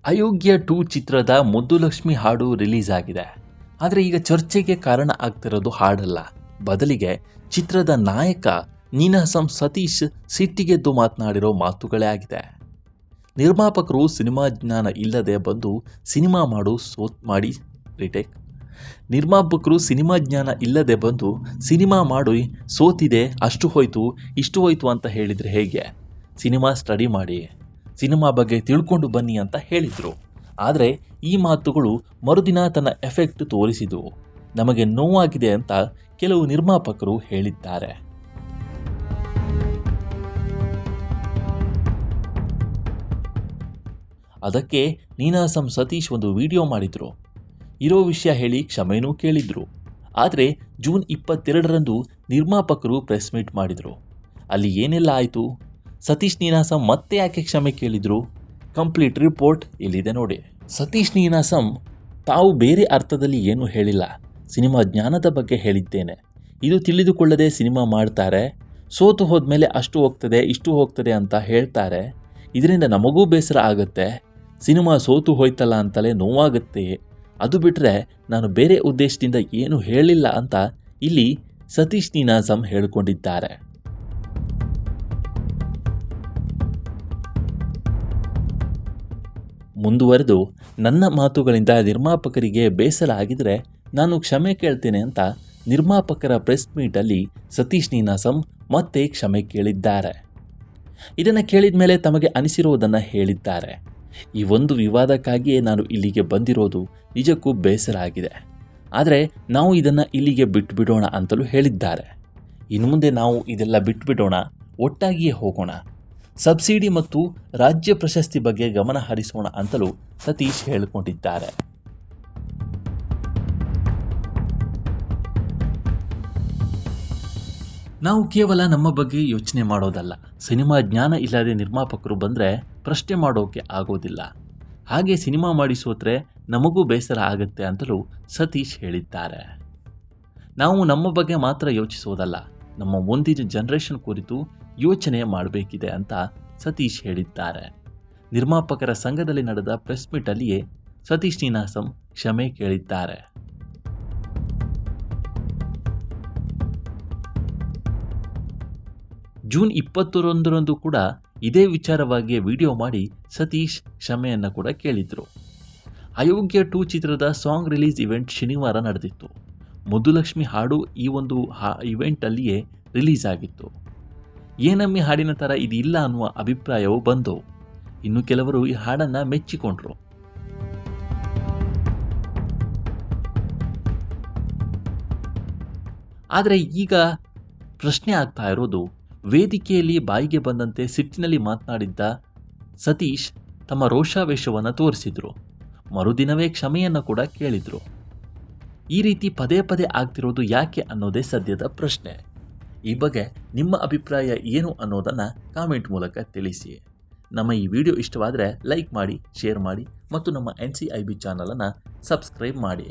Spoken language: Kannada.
ಅಯೋಗ್ಯ 2 ಚಿತ್ರದ ಮುದ್ದುಲಕ್ಷ್ಮಿ ಹಾಡು ರಿಲೀಸ್ ಆಗಿದೆ. ಆದರೆ ಈಗ ಚರ್ಚೆಗೆ ಕಾರಣ ಆಗ್ತಿರೋದು ಹಾಡಲ್ಲ, ಬದಲಿಗೆ ಚಿತ್ರದ ನಾಯಕ ನೀನಾಸಂ ಸತೀಶ್ ಸಿಟ್ಟಿಗೆದ್ದು ಮಾತನಾಡಿರೋ ಮಾತುಗಳೇ ಆಗಿದೆ. ನಿರ್ಮಾಪಕರು ಸಿನಿಮಾ ಜ್ಞಾನ ಇಲ್ಲದೆ ಬಂದು ಸಿನಿಮಾ ಮಾಡಿ ಸೋತಿದೆ, ಅಷ್ಟು ಹೋಯ್ತು ಇಷ್ಟು ಹೋಯ್ತು ಅಂತ ಹೇಳಿದರೆ ಹೇಗೆ? ಸಿನಿಮಾ ಸ್ಟಡಿ ಮಾಡಿ, ಸಿನಿಮಾ ಬಗ್ಗೆ ತಿಳ್ಕೊಂಡು ಬನ್ನಿ ಅಂತ ಹೇಳಿದರು. ಆದರೆ ಈ ಮಾತುಗಳು ಮರುದಿನ ತನ್ನ ಎಫೆಕ್ಟ್ ತೋರಿಸಿದವು. ನಮಗೆ ನೋವಾಗಿದೆ ಅಂತ ಕೆಲವು ನಿರ್ಮಾಪಕರು ಹೇಳಿದ್ದಾರೆ. ಅದಕ್ಕೆ ನೀನಾಸಂ ಸತೀಶ್ ಒಂದು ವಿಡಿಯೋ ಮಾಡಿದರು. ಇರೋ ವಿಷಯ ಹೇಳಿ ಕ್ಷಮೆನೂ ಕೇಳಿದ್ರು. ಆದರೆ ಜೂನ್ 22ರಂದು ನಿರ್ಮಾಪಕರು ಪ್ರೆಸ್ ಮೀಟ್ ಮಾಡಿದರು. ಅಲ್ಲಿ ಏನೆಲ್ಲ ಆಯಿತು, ಸತೀಶ್ ನೀನಾಸಂ ಮತ್ತೆ ಯಾಕೆ ಕ್ಷಮೆ ಕೇಳಿದರು? ಕಂಪ್ಲೀಟ್ ರಿಪೋರ್ಟ್ ಇಲ್ಲಿದೆ ನೋಡಿ. ಸತೀಶ್ ನೀನಾಸಂ ತಾವು ಬೇರೆ ಅರ್ಥದಲ್ಲಿ ಏನೂ ಹೇಳಿಲ್ಲ, ಸಿನಿಮಾ ಜ್ಞಾನದ ಬಗ್ಗೆ ಹೇಳಿದ್ದೇನೆ. ಇದು ತಿಳಿದುಕೊಳ್ಳದೆ ಸಿನಿಮಾ ಮಾಡ್ತಾರೆ, ಸೋತು ಹೋದ್ಮೇಲೆ ಅಷ್ಟು ಹೋಗ್ತದೆ ಇಷ್ಟು ಹೋಗ್ತದೆ ಅಂತ ಹೇಳ್ತಾರೆ. ಇದರಿಂದ ನಮಗೂ ಬೇಸರ ಆಗುತ್ತೆ, ಸಿನಿಮಾ ಸೋತು ಹೋಯ್ತಲ್ಲ ಅಂತಲೇ ನೋವಾಗುತ್ತೆ. ಅದು ಬಿಟ್ಟರೆ ನಾನು ಬೇರೆ ಉದ್ದೇಶದಿಂದ ಏನು ಹೇಳಿಲ್ಲ ಅಂತ ಇಲ್ಲಿ ಸತೀಶ್ ನೀನಾಸಂ ಹೇಳಿಕೊಂಡಿದ್ದಾರೆ. ಮುಂದುವರೆದು, ನನ್ನ ಮಾತುಗಳಿಂದ ನಿರ್ಮಾಪಕರಿಗೆ ಬೇಸರ ಆಗಿದರೆ ನಾನು ಕ್ಷಮೆ ಕೇಳ್ತೇನೆ ಅಂತ ನಿರ್ಮಾಪಕರ ಪ್ರೆಸ್ ಮೀಟಲ್ಲಿ ಸತೀಶ್ ನೀನಾಸಂ ಮತ್ತೆ ಕ್ಷಮೆ ಕೇಳಿದ್ದಾರೆ. ಇದನ್ನು ಕೇಳಿದ ಮೇಲೆ ತಮಗೆ ಅನಿಸಿರುವುದನ್ನು ಹೇಳಿದ್ದಾರೆ. ಈ ಒಂದು ವಿವಾದಕ್ಕಾಗಿಯೇ ನಾನು ಇಲ್ಲಿಗೆ ಬಂದಿರೋದು, ನಿಜಕ್ಕೂ ಬೇಸರ ಆಗಿದೆ. ಆದರೆ ನಾವು ಇದನ್ನು ಇಲ್ಲಿಗೆ ಬಿಟ್ಟುಬಿಡೋಣ ಅಂತಲೂ ಹೇಳಿದ್ದಾರೆ. ಇನ್ನು ಮುಂದೆ ನಾವು ಇದೆಲ್ಲ ಬಿಟ್ಟುಬಿಡೋಣ, ಒಟ್ಟಾಗಿಯೇ ಹೋಗೋಣ, ಸಬ್ಸಿಡಿ ಮತ್ತು ರಾಜ್ಯ ಪ್ರಶಸ್ತಿ ಬಗ್ಗೆ ಗಮನ ಹರಿಸೋಣ ಅಂತಲೂ ಸತೀಶ್ ಹೇಳಿಕೊಂಡಿದ್ದಾರೆ. ನಾವು ಕೇವಲ ನಮ್ಮ ಬಗ್ಗೆ ಯೋಚನೆ ಮಾಡೋದಲ್ಲ, ಸಿನಿಮಾ ಜ್ಞಾನ ಇಲ್ಲದೆ ನಿರ್ಮಾಪಕರು ಬಂದರೆ ಪ್ರಶ್ನೆ ಮಾಡೋಕೆ ಆಗೋದಿಲ್ಲ. ಹಾಗೆ ಸಿನಿಮಾ ಮಾಡಿ ಸೋತ್ರೆ ನಮಗೂ ಬೇಸರ ಆಗುತ್ತೆ ಅಂತಲೂ ಸತೀಶ್ ಹೇಳಿದ್ದಾರೆ. ನಾವು ನಮ್ಮ ಬಗ್ಗೆ ಮಾತ್ರ ಯೋಚಿಸೋದಲ್ಲ, ನಮ್ಮ ಮುಂದಿನ ಜನರೇಷನ್ ಕುರಿತು ಯೋಚನೆ ಮಾಡಬೇಕಿದೆ ಅಂತ ಸತೀಶ್ ಹೇಳಿದ್ದಾರೆ. ನಿರ್ಮಾಪಕರ ಸಂಘದಲ್ಲಿ ನಡೆದ ಪ್ರೆಸ್ ಮೀಟಲ್ಲಿಯೇ ಸತೀಶ್ ನೀನಾಸಂ ಕ್ಷಮೆ ಕೇಳಿದ್ದಾರೆ. ಜೂನ್ 21ರಂದು ಕೂಡ ಇದೇ ವಿಚಾರವಾಗಿ ವಿಡಿಯೋ ಮಾಡಿ ಸತೀಶ್ ಕ್ಷಮೆಯನ್ನು ಕೂಡ ಕೇಳಿದರು. ಅಯೋಗ್ಯ 2 ಚಿತ್ರದ ಸಾಂಗ್ ರಿಲೀಸ್ ಇವೆಂಟ್ ಶನಿವಾರ ನಡೆದಿತ್ತು. ಮುದ್ದುಲಕ್ಷ್ಮಿ ಹಾಡು ಈ ಒಂದು ಇವೆಂಟಲ್ಲಿಯೇ ರಿಲೀಸ್ ಆಗಿತ್ತು. ಏನಮ್ಮಿ ಹಾಡಿನ ಥರ ಇದಿಲ್ಲ ಅನ್ನುವ ಅಭಿಪ್ರಾಯವೂ ಬಂತು. ಇನ್ನು ಕೆಲವರು ಈ ಹಾಡನ್ನು ಮೆಚ್ಚಿಕೊಂಡ್ರು. ಆದರೆ ಈಗ ಪ್ರಶ್ನೆ ಆಗ್ತಾ ಇರೋದು, ವೇದಿಕೆಯಲ್ಲಿ ಬಾಯಿಗೆ ಬಂದಂತೆ ಸಿಟ್ಟಿನಲ್ಲಿ ಮಾತನಾಡಿದ್ದ ಸತೀಶ್ ತಮ್ಮ ರೋಷಾವೇಶವನ್ನು ತೋರಿಸಿದರು. ಮರುದಿನವೇ ಕ್ಷಮೆಯನ್ನು ಕೂಡ ಕೇಳಿದರು. ಈ ರೀತಿ ಪದೇ ಪದೇ ಆಗ್ತಿರೋದು ಯಾಕೆ ಅನ್ನೋದೇ ಸದ್ಯದ ಪ್ರಶ್ನೆ. ಈ ಬಗ್ಗೆ ನಿಮ್ಮ ಅಭಿಪ್ರಾಯ ಏನು ಅನ್ನೋದನ್ನು ಕಾಮೆಂಟ್ ಮೂಲಕ ತಿಳಿಸಿ. ನಮ್ಮ ಈ ವಿಡಿಯೋ ಇಷ್ಟವಾದರೆ ಲೈಕ್ ಮಾಡಿ, ಶೇರ್ ಮಾಡಿ ಮತ್ತು ನಮ್ಮ NCIB ಚಾನಲನ್ನು ಸಬ್ಸ್ಕ್ರೈಬ್ ಮಾಡಿ.